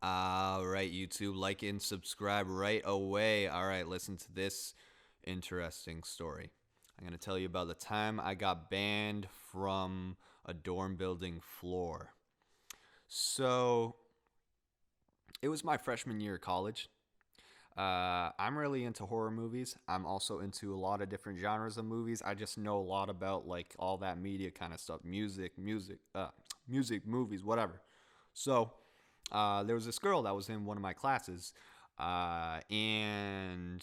All right, YouTube, like and subscribe right away. All right, listen to this interesting story. I'm going to tell you about the time I got banned from a dorm building floor. So, it was my freshman year of college. I'm really into horror movies. I'm also into a lot of different genres of movies. I just know a lot about like all that media kind of stuff, music, movies, whatever. So there was this girl that was in one of my classes, and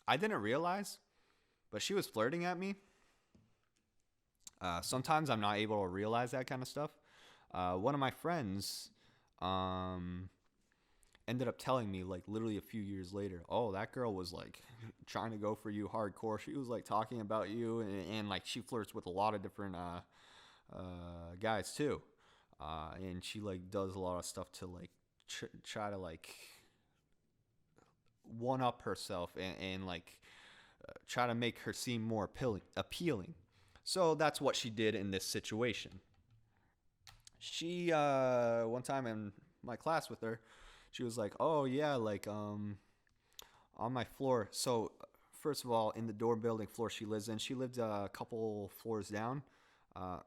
I didn't realize, but she was flirting at me. Sometimes I'm not able to realize that kind of stuff. One of my friends um, ended up telling me like literally a few years later, oh, that girl was like trying to go for you hardcore. She was like talking about you, and like she flirts with a lot of different guys too, and she like does a lot of stuff to like try to like one up herself and like try to make her seem more appealing. So that's what she did in this situation. She one time in my class with her, she was like, "Oh yeah, like on my floor." So first of all, in the dorm building floor she lives in, she lived a couple floors down, uh,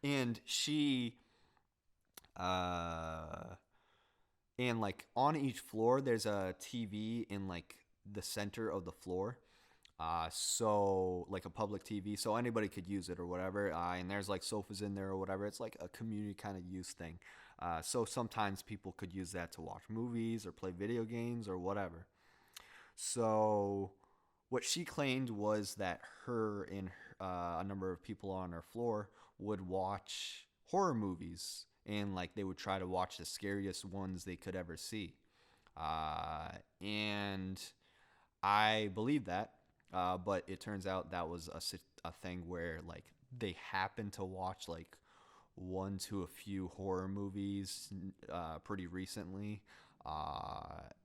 and she uh, and like on each floor there's a TV in like the center of the floor. So like a public TV, so anybody could use it or whatever. And there's like sofas in there or whatever. It's like a community kind of use thing. So sometimes people could use that to watch movies or play video games or whatever. So what she claimed was that her and a number of people on her floor would watch horror movies, and like they would try to watch the scariest ones they could ever see. And I believe that, but it turns out that was a thing where like they happened to watch like one to a few horror movies pretty recently,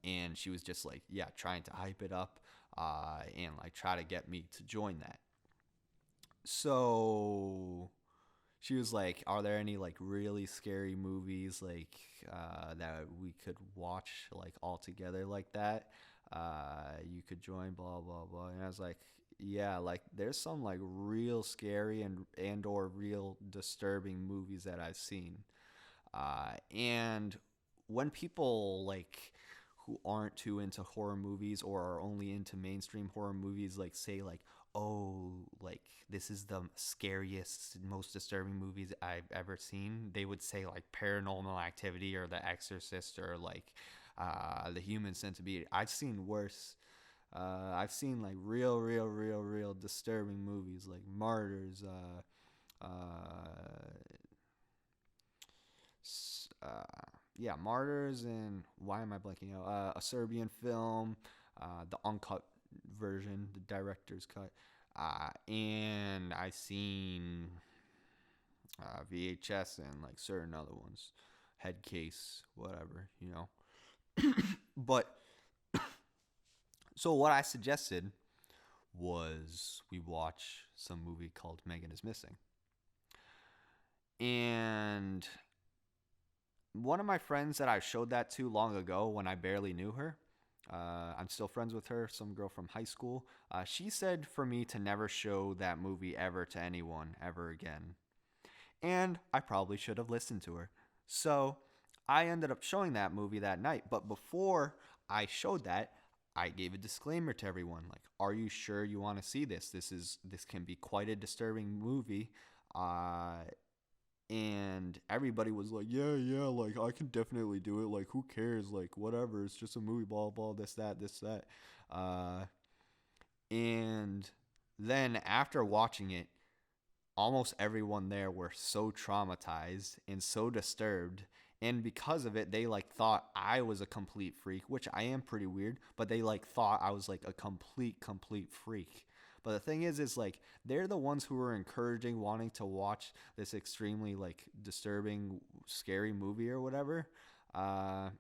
and she was just like, yeah, trying to hype it up and like try to get me to join that. So she was like, "Are there any like really scary movies like that we could watch like all together like that? You could join, blah blah blah." And I was like, "Yeah, like there's some like real scary and or real disturbing movies that I've seen." And when people like who aren't too into horror movies or are only into mainstream horror movies like say like, oh, like this is the scariest, most disturbing movies I've ever seen, they would say like Paranormal Activity or The Exorcist or like The Human Centipede. I've seen worse. I've seen like real disturbing movies like Martyrs, yeah, Martyrs, and why am I blanking out? A Serbian film, the uncut version, the director's cut, and I seen VHS and like certain other ones, head case, whatever, you know. But so what I suggested was we watch some movie called Megan is Missing, and one of my friends that I showed that to long ago when I barely knew her, I'm still friends with her, some girl from high school. She said for me to never show that movie ever to anyone ever again. And I probably should have listened to her. So I ended up showing that movie that night. But before I showed that, I gave a disclaimer to everyone like, are you sure you want to see this? This can be quite a disturbing movie. Uh, and everybody was like, yeah, like I can definitely do it, like who cares, like whatever, it's just a movie, blah blah, this that uh and then after watching it, almost everyone there were so traumatized and so disturbed, and because of it they like thought I was a complete freak, which I am pretty weird, but they like thought I was like a complete freak. But the thing is like they're the ones who were encouraging wanting to watch this extremely like disturbing scary movie or whatever. uh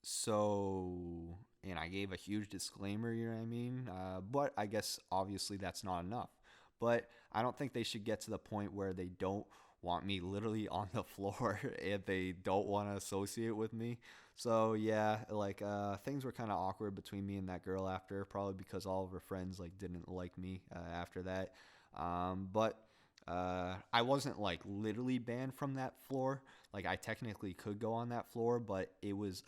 so and I gave a huge disclaimer, you know what I mean? But I guess obviously that's not enough. But I don't think they should get to the point where they don't want me literally on the floor and they don't want to associate with me. So yeah, like things were kind of awkward between me and that girl after, probably because all of her friends like didn't like me after that. But I wasn't like literally banned from that floor. Like I technically could go on that floor, but it was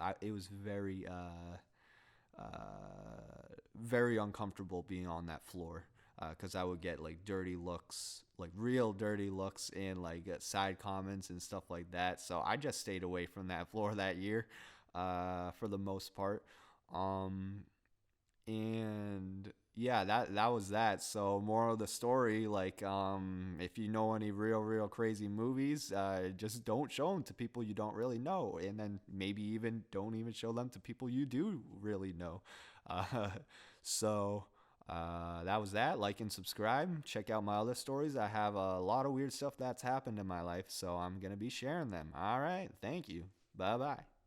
very uncomfortable being on that floor because I would get like dirty looks, like real dirty looks, and like side comments and stuff like that. So I just stayed away from that floor that year for the most part. Um, and yeah, that was that. So moral of the story, like if you know any real crazy movies, just don't show them to people you don't really know, and then maybe even don't even show them to people you do really know. uh, so that was that. Like and subscribe, check out my other stories. I have a lot of weird stuff that's happened in my life, so I'm gonna be sharing them. All right, thank you. Bye bye.